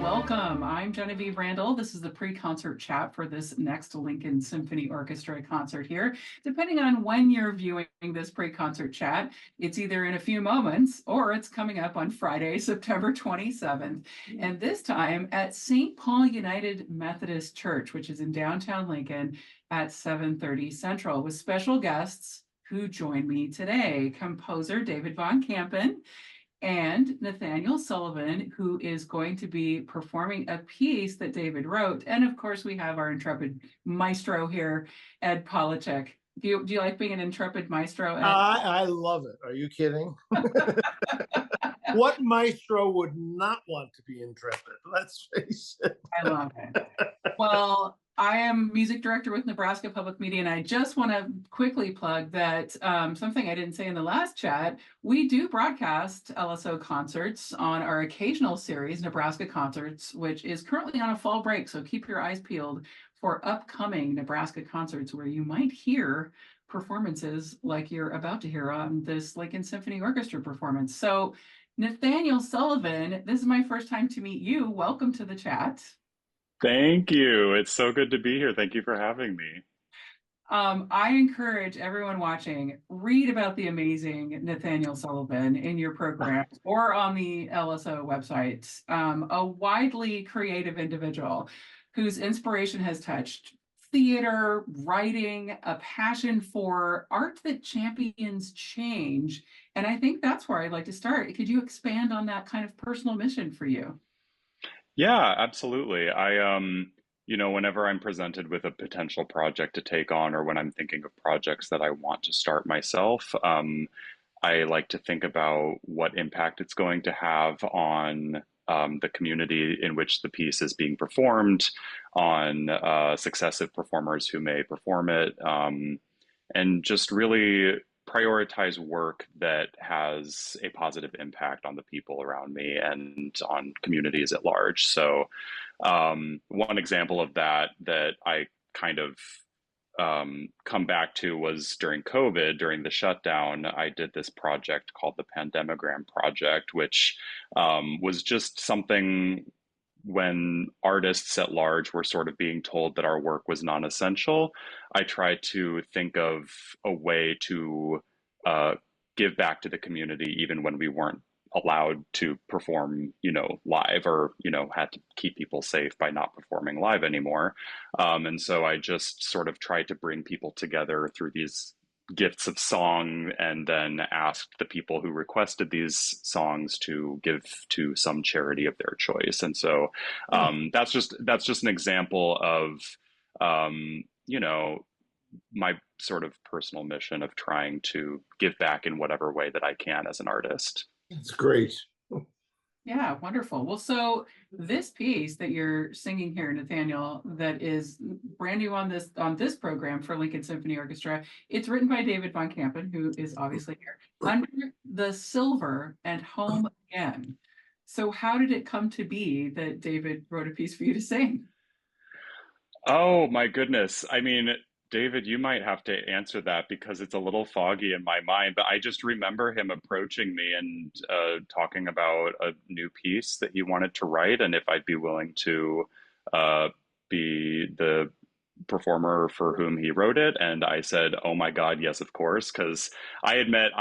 welcome. I'm Genevieve Randall. This is the pre-concert chat for this next Lincoln Symphony Orchestra concert here. Depending on when you're viewing this pre-concert chat, it's either in a few moments or it's coming up on Friday, September 27th. And this time at St. Paul United Methodist Church, which is in downtown Lincoln at 7:30 Central, with special guests who join me today. Composer David Von Campen and Nathaniel Sullivan, who is going to be performing a piece that David wrote. And of course, we have our intrepid maestro here, Ed Polachek. Do you like being an intrepid maestro, Ed? I love it. Are you kidding? What maestro would not want to be intrepid? Let's face it. I love it. Well, I am music director with Nebraska Public Media, and I just want to quickly plug that something I didn't say in the last chat. We do broadcast LSO concerts on our occasional series, Nebraska Concerts, which is currently on a fall break. So keep your eyes peeled for upcoming Nebraska concerts where you might hear performances like you're about to hear on this Lincoln Symphony Orchestra performance. So Nathaniel Sullivan, this is my first time to meet you. Welcome to the chat. Thank you. It's so good to be here. Thank you for having me. I encourage everyone watching, read about the amazing Nathaniel Sullivan in your program or on the LSO website. A widely creative individual whose inspiration has touched theater, writing, a passion for art that champions change. And I think that's where I'd like to start. Could you expand on that kind of personal mission for you? Yeah, absolutely. Whenever I'm presented with a potential project to take on, or when I'm thinking of projects that I want to start myself, I like to think about what impact it's going to have on the community in which the piece is being performed, on successive performers who may perform it, and just really prioritize work that has a positive impact on the people around me and on communities at large. So, one example of that I kind of come back to was during COVID, during the shutdown. I did this project called the Pandemigram Project, which was just something when artists at large were sort of being told that our work was non-essential. I tried to think of a way to uh, give back to the community even when we weren't allowed to perform, live, or, had to keep people safe by not performing live anymore. And so I just sort of tried to bring people together through these gifts of song, and then asked the people who requested these songs to give to some charity of their choice. And so that's just an example of my sort of personal mission of trying to give back in whatever way that I can as an artist. It's great. Yeah, wonderful. Well, so this piece that you're singing here, Nathaniel, that is brand new on this program for Lincoln Symphony Orchestra, it's written by David Von Campen, who is obviously here, under the silver and home again. So how did it come to be that David wrote a piece for you to sing? Oh my goodness. I mean, David, you might have to answer that because it's a little foggy in my mind, but I just remember him approaching me and talking about a new piece that he wanted to write, and if I'd be willing to uh, be the performer for whom he wrote it. And I said, "Oh my God, yes, of course," because I had met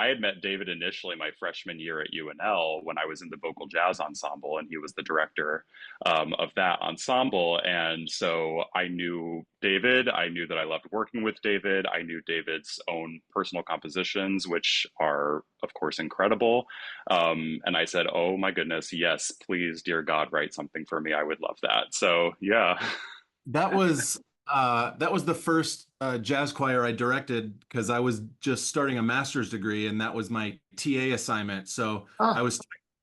David initially my freshman year at UNL when I was in the vocal jazz ensemble, and he was the director of that ensemble. And so I knew David. I knew that I loved working with David. I knew David's own personal compositions, which are, of course, incredible. And I said, "Oh my goodness, yes, please, dear God, write something for me. I would love that." So yeah. That was the first jazz choir I directed because I was just starting a master's degree, and that was my TA assignment. So I Ah, was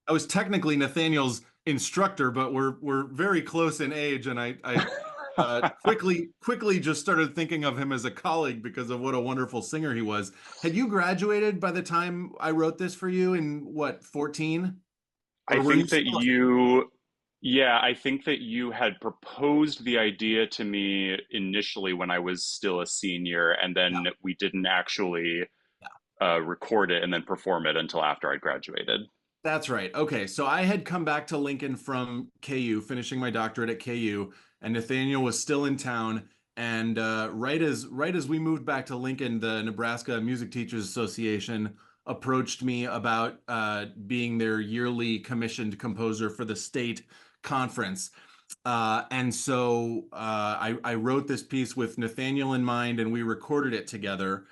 I was technically Nathaniel's instructor, but we're very close in age, and I quickly just started thinking of him as a colleague because of what a wonderful singer he was. Had you graduated by the time I wrote this for you in what, 14? I Or were you think that still? I think that you had proposed the idea to me initially when I was still a senior, and Yeah. then we didn't actually record it and then perform it until after I graduated. That's right. Okay, so I had come back to Lincoln from KU, finishing my doctorate at KU, and Nathaniel was still in town. And right as we moved back to Lincoln, the Nebraska Music Teachers Association approached me about being their yearly commissioned composer for the state conference. And so I wrote this piece with Nathaniel in mind, and we recorded it together.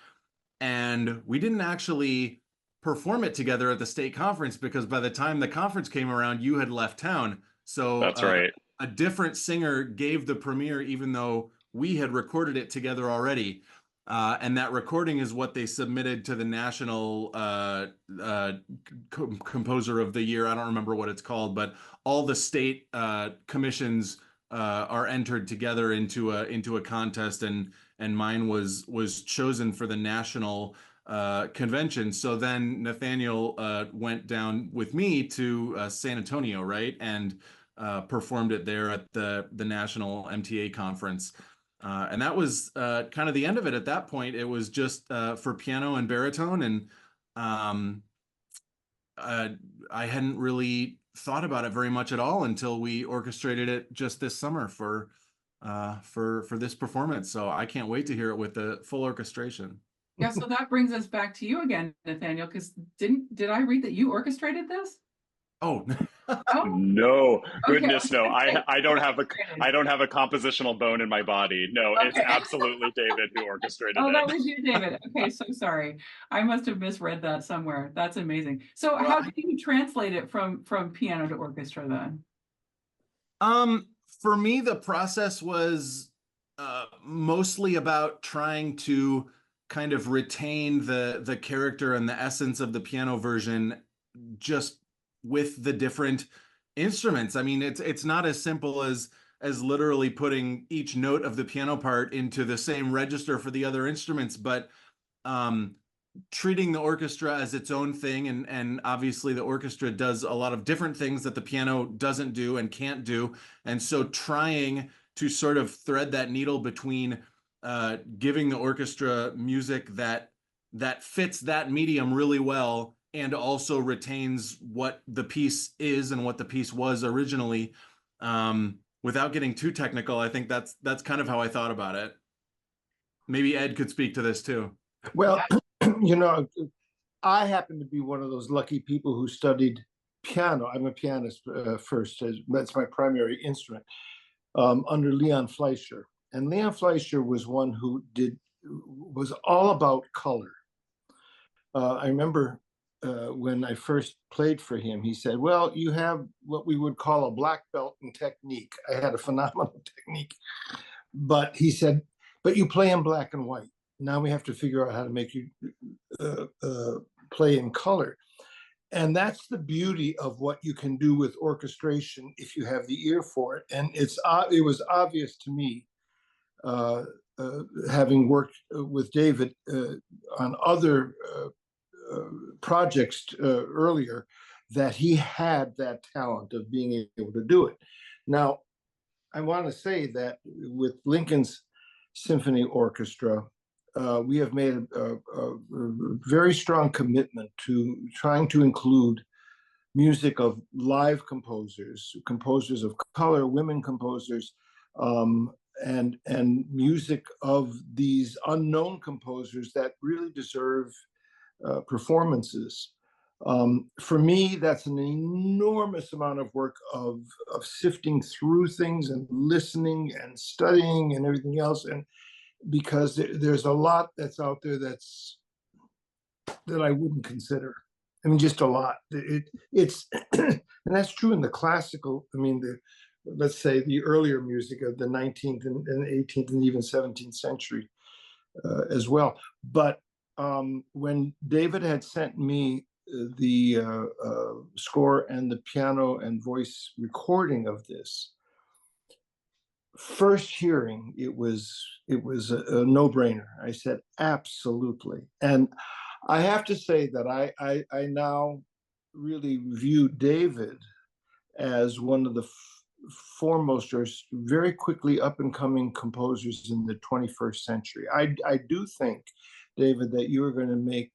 And we didn't actually perform it together at the state conference because by the time the conference came around, you had left town. So That's right. a different singer gave the premiere, even though we had recorded it together already. And that recording is what they submitted to the National Composer of the Year. I don't remember what it's called, but all the state commissions are entered together into a contest, and mine was chosen for the national convention. So then Nathaniel went down with me to San Antonio, right, and performed it there at the national MTA conference. And that was kind of the end of it. At that point, it was just for piano and baritone, and um, I hadn't really thought about it very much at all until we orchestrated it just this summer for this performance. So I can't wait to hear it with the full orchestration. Yeah, so that brings us back to you again, Nathaniel, because did I read that you orchestrated this? Oh, Oh, No, okay. goodness, no. I don't have a compositional bone in my body. No, it's Okay. absolutely David who orchestrated Oh, that it. was you, David. Okay, so sorry. I must have misread that somewhere. That's amazing. So how did you translate it from piano to orchestra then? for me, the process was mostly about trying to kind of retain the character and the essence of the piano version, just with the different instruments. I mean, it's not as simple as literally putting each note of the piano part into the same register for the other instruments, but um, treating the orchestra as its own thing, and obviously the orchestra does a lot of different things that the piano doesn't do and can't do, and so trying to sort of thread that needle between giving the orchestra music that fits that medium really well and also retains what the piece is and what the piece was originally, without getting too technical. I think that's kind of how I thought about it. Maybe Ed could speak to this too. Well, I happen to be one of those lucky people who studied piano. I'm a pianist first. That's my primary instrument, under Leon Fleischer. And Leon Fleischer was one who was all about color. I remember when I first played for him, he said, well, you have what we would call a black belt in technique. I had a phenomenal technique. But he said, but you play in black and white. Now we have to figure out how to make you play in color. And that's the beauty of what you can do with orchestration if you have the ear for it. And it was obvious to me, having worked with David on other projects earlier, that he had that talent of being able to do it. Now, I want to say that with Lincoln's Symphony Orchestra, we have made a very strong commitment to trying to include music of live composers, composers of color, women composers, and music of these unknown composers that really deserve performances. For me, that's an enormous amount of work of sifting through things and listening and studying and everything else. And because there's a lot that's out there that I wouldn't consider. I mean, just a lot. It's and that's true in the classical. I mean, let's say the earlier music of the 19th and 18th and even 17th century as well. But when David had sent me the score and the piano and voice recording of this, first hearing, it was a no-brainer. I said absolutely. And I have to say that I now really view David as one of the foremost or very quickly up and coming composers in the 21st century. I do think, David, that you are going to make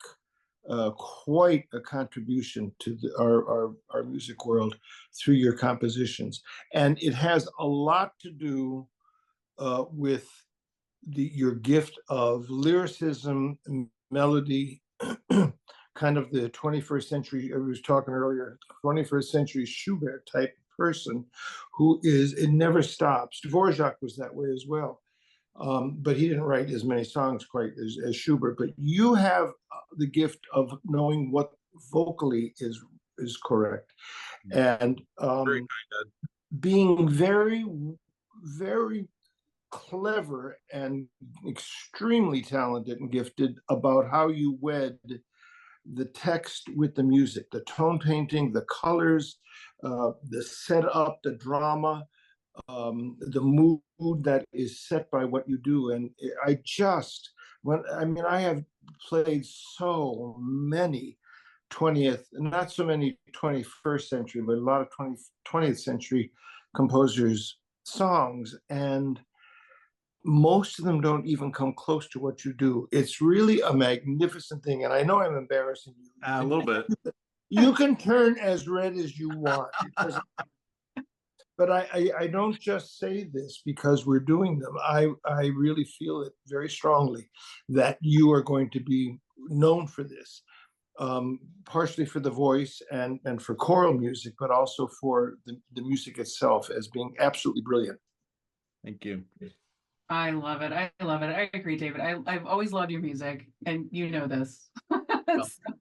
quite a contribution to our music world through your compositions. And it has a lot to do with your gift of lyricism, melody, kind of the 21st century, I was talking earlier, 21st century Schubert type person who it never stops. Dvorak was that way as well. But he didn't write as many songs quite as Schubert. But you have the gift of knowing what vocally is correct, and being very, very clever and extremely talented and gifted about how you wed the text with the music, the tone painting, the colors, the setup, the drama, the mood that is set by what you do. And I have played so many 20th, not so many 21st century, but a lot of 20th century composers' songs. And most of them don't even come close to what you do. It's really a magnificent thing. And I know I'm embarrassing you. A little bit. You can turn as red as you want. But I don't just say this because we're doing them. I really feel it very strongly that you are going to be known for this, partially for the voice and for choral music, but also for the music itself as being absolutely brilliant. Thank you. I love it. I love it. I agree, David. I've always loved your music, and you know this.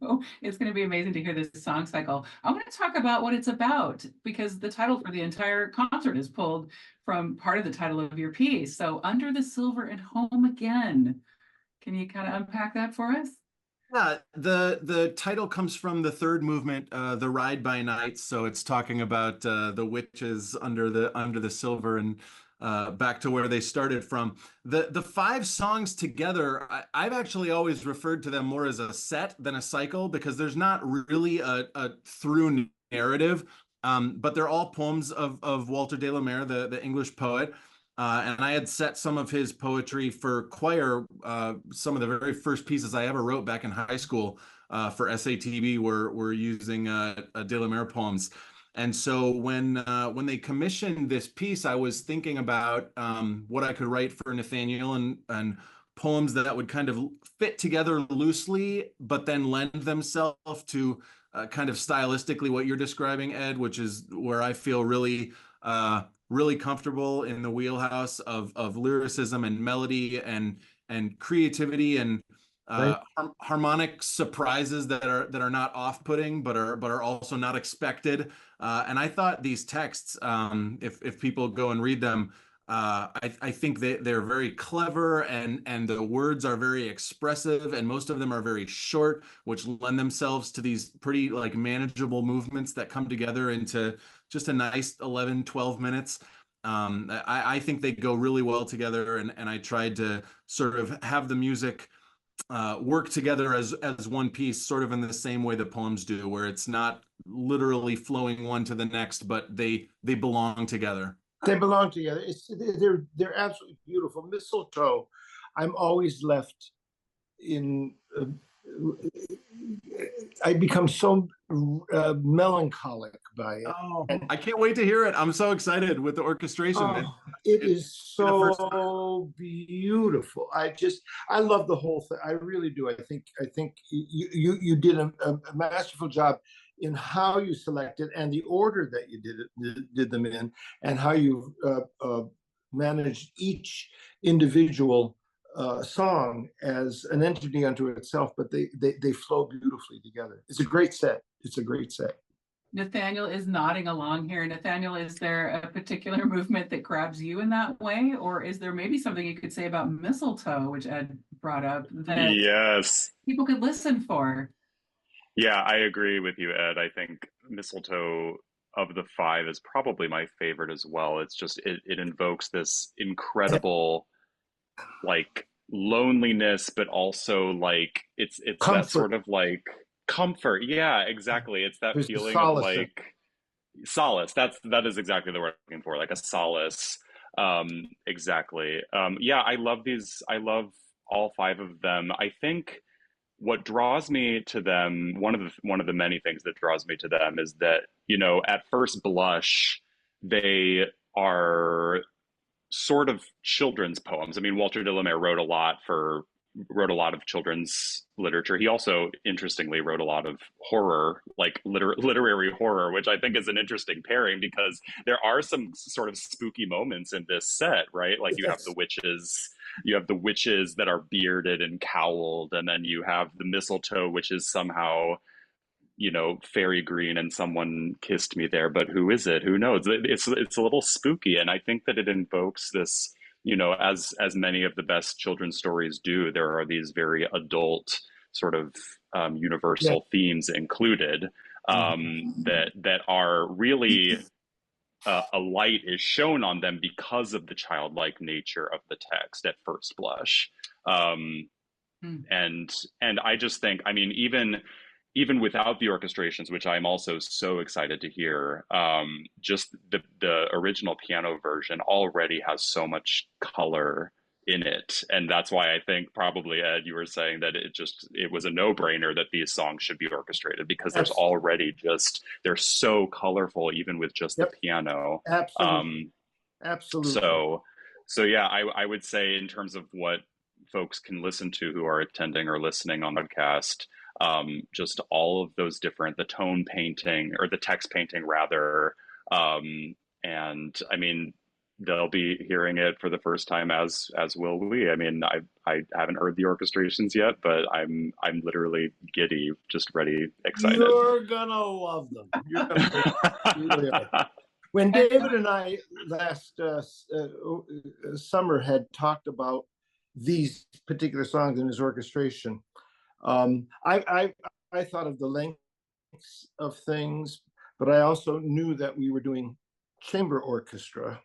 So it's going to be amazing to hear this song cycle. I want to talk about what it's about, because the title for the entire concert is pulled from part of the title of your piece. So, Under the Silver and Home Again. Can you kind of unpack that for us? Yeah, the title comes from the third movement, the Ride by Night. So it's talking about the witches under the silver, and back to where they started from. The five songs together, I've actually always referred to them more as a set than a cycle, because there's not really a through narrative, but they're all poems of Walter de la Mare, the English poet. And I had set some of his poetry for choir. Some of the very first pieces I ever wrote back in high school for SATB were using de la Mare poems. And so when they commissioned this piece, I was thinking about what I could write for Nathaniel, and poems that would kind of fit together loosely, but then lend themselves to kind of stylistically what you're describing, Ed, which is where I feel really comfortable in the wheelhouse of lyricism and melody and creativity and harmonic surprises that are not off-putting, but are also not expected. And I thought these texts, if people go and read them, I think they're very clever, and the words are very expressive, and most of them are very short, which lend themselves to these pretty like manageable movements that come together into just a nice 11, 12 minutes. I think they go really well together, and I tried to sort of have the music work together as one piece, sort of in the same way the poems do, where it's not literally flowing one to the next, but they belong together. They belong together. They're absolutely beautiful. Mistletoe, I'm always left in. I become so melancholic by it. Oh, I can't wait to hear it. I'm so excited with the orchestration. It is so beautiful. I love the whole thing. I really do. I think you did a masterful job in how you selected and the order that you did them in, and how you managed each individual song as an entity unto itself, but they flow beautifully together. It's a great set. It's a great set. Nathaniel is nodding along here. Nathaniel, is there a particular movement that grabs you in that way? Or is there maybe something you could say about Mistletoe, which Ed brought up, that Yes. people could listen for? Yeah, I agree with you, Ed. I think Mistletoe of the five is probably my favorite as well. It's just it invokes this incredible like loneliness, but also like it's that sort of like comfort. Yeah, exactly. It's that There's feeling of solace. like solace. That is exactly the word I'm looking for, like a solace. Exactly. Yeah, I love these. I love all five of them. I think what draws me to them, one of the many things that draws me to them is that, at first blush, they are sort of children's poems. I mean, Walter de la Mare wrote a lot of children's literature. He also, interestingly, wrote a lot of horror, like literary horror, which I think is an interesting pairing because there are some sort of spooky moments in this set, right? Like you have the witches that are bearded and cowled, and then you have the mistletoe, which is somehow fairy green and someone kissed me there, but who is it? Who knows? It's a little spooky, and I think that it invokes this, as many of the best children's stories do. There are these very adult sort of universal themes included that are really a light is shown on them because of the childlike nature of the text at first blush. And I just think, I mean, even without the orchestrations, which I'm also so excited to hear, just the original piano version already has so much color in it. And that's why I think probably, Ed, you were saying that it was a no-brainer that these songs should be orchestrated because there's already they're so colorful, even with just the piano. Absolutely. So yeah, I would say in terms of what folks can listen to who are attending or listening on the podcast, just all of those the tone painting or the text painting rather. And I mean, they'll be hearing it for the first time as will we. I mean, I haven't heard the orchestrations yet, but I'm literally giddy, just ready, excited. You're gonna love them. You're gonna when David and I last summer had talked about these particular songs in his orchestration, I thought of the lengths of things, but I also knew that we were doing chamber orchestra.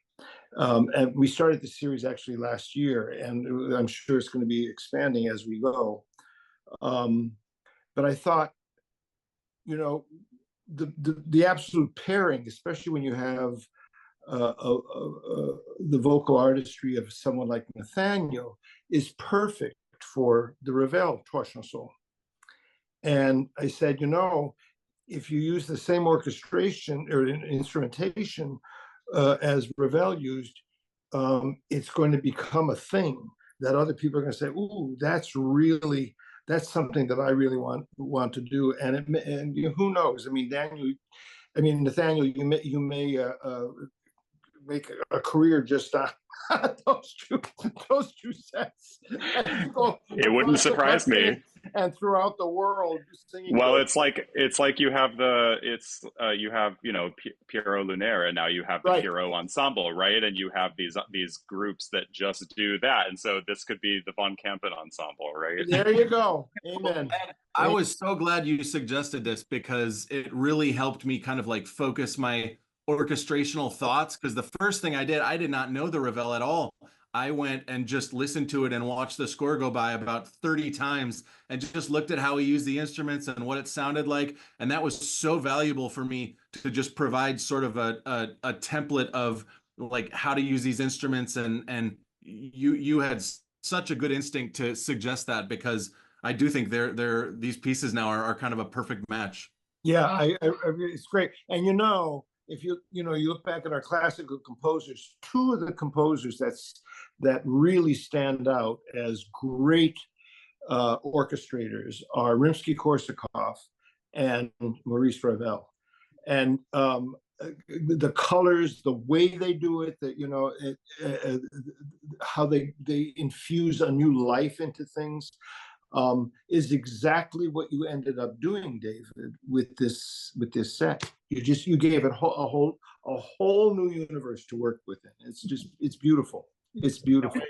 And we started the series actually last year, and I'm sure it's going to be expanding as we go. But I thought, the absolute pairing, especially when you have the vocal artistry of someone like Nathaniel, is perfect for the Ravel Trois Chansons. And I said, if you use the same orchestration or instrumentation as Ravel used, it's going to become a thing that other people are going to say, "Ooh, that's something that I really want to do." And who knows? I mean, Nathaniel, you may make a career just on those two sets. It wouldn't surprise me. And throughout the world singing. Well, it's like you have Pierrot Lunaire, and now you have the Pierrot Ensemble, right? And you have these groups that just do that, and so this could be the Von Kampen Ensemble, right? There you go. Amen. I was so glad you suggested this because it really helped me kind of like focus my orchestrational thoughts, because the first thing I did not know the Ravel at all. I went and just listened to it and watched the score go by about 30 times and just looked at how he used the instruments and what it sounded like. And that was so valuable for me to just provide sort of a template of like how to use these instruments. And you had such a good instinct to suggest that, because I do think these pieces now are kind of a perfect match. Yeah, it's great. And if you look back at our classical composers, two of the composers that really stand out as great orchestrators are Rimsky-Korsakov and Maurice Ravel. And the colors, the way they do it, how they infuse a new life into things, is exactly what you ended up doing, David, with this set. You gave it a whole new universe to work within. It's beautiful. It's beautiful.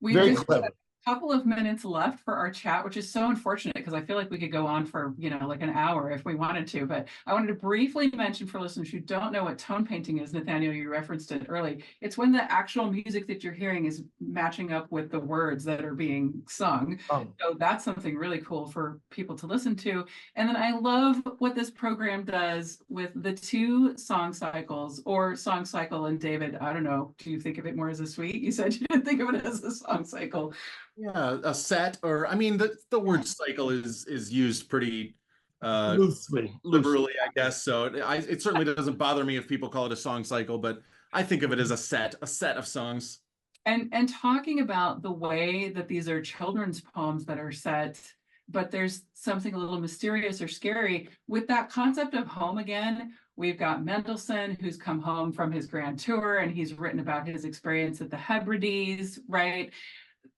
Very clever. Couple of minutes left for our chat, which is so unfortunate because I feel like we could go on for like an hour if we wanted to, but I wanted to briefly mention for listeners who don't know what tone painting is. Nathaniel, you referenced it early. It's when the actual music that you're hearing is matching up with the words that are being sung. So that's something really cool for people to listen to. And then I love what this program does with the two song cycles or song cycle. And David, I don't know, do you think of it more as a suite? You said you didn't think of it as a song cycle. Yeah, a set, or I mean, the word cycle is used pretty Loosely. liberally, I guess. So it certainly doesn't bother me if people call it a song cycle, but I think of it as a set of songs. And talking about the way that these are children's poems that are set, but there's something a little mysterious or scary with that concept of home again. We've got Mendelssohn, who's come home from his grand tour, and he's written about his experience at the Hebrides, right?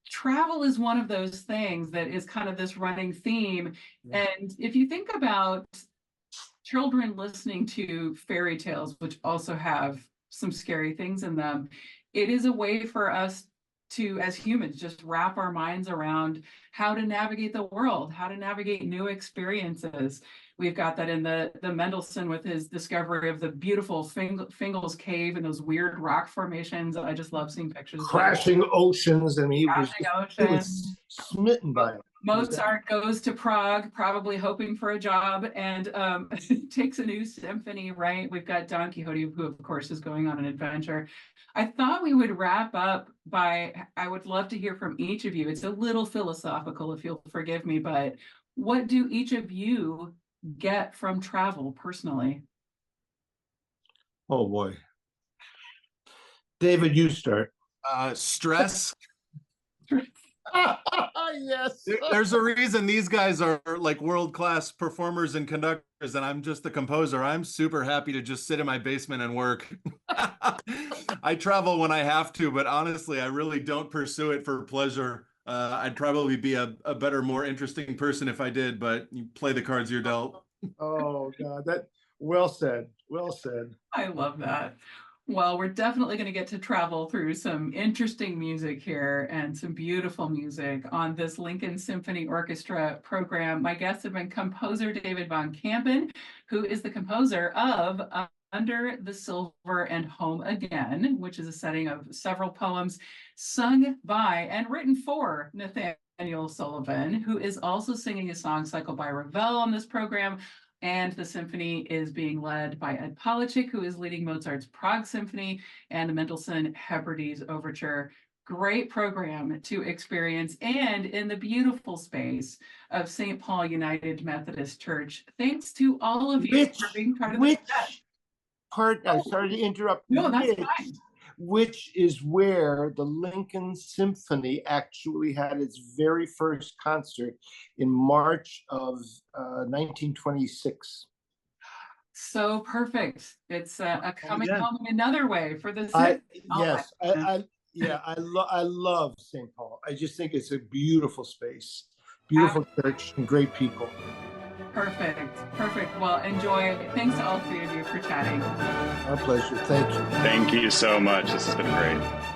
Travel is one of those things that is kind of this running theme. Yeah. And if you think about children listening to fairy tales, which also have some scary things in them, it is a way for us to, as humans, just wrap our minds around how to navigate the world, how to navigate new experiences. We've got that in the Mendelssohn with his discovery of the beautiful Fingal's Cave and those weird rock formations. I just love seeing pictures. Crashing oceans, and he Crashing was smitten by it. Mozart goes to Prague, probably hoping for a job, and takes a new symphony, right? We've got Don Quixote, who of course is going on an adventure. I thought we would wrap up by, I would love to hear from each of you. It's a little philosophical, if you'll forgive me, but what do each of you get from travel personally? Oh boy. David, you start. Stress. Yes. There's a reason these guys are like world-class performers and conductors, and I'm just the composer. I'm super happy to just sit in my basement and work. I travel when I have to, but honestly, I really don't pursue it for pleasure. I'd probably be a better, more interesting person if I did, but you play the cards you're dealt. Oh God, that well said. Well said. I love that. Well, we're definitely going to get to travel through some interesting music here and some beautiful music on this Lincoln Symphony Orchestra program. My guests have been composer David Von Kampen, who is the composer of Under the Silver and Home Again, which is a setting of several poems sung by and written for Nathaniel Sullivan, who is also singing a song cycle by Ravel on this program. And the symphony is being led by Ed Polachek, who is leading Mozart's Prague Symphony and the Mendelssohn Hebrides Overture. Great program to experience, and in the beautiful space of St. Paul United Methodist Church. Thanks to all of you for being part of the chat. I'm sorry to interrupt. No, that's fine. Which is where the Lincoln Symphony actually had its very first concert in March of 1926. So perfect. It's a coming home in another way for the symphony. Yes, I love St. Paul. I just think it's a beautiful space, beautiful church, and great people. Perfect. Well, enjoy. Thanks to all three of you for chatting. Our pleasure. Thank you. Thank you so much. This has been great.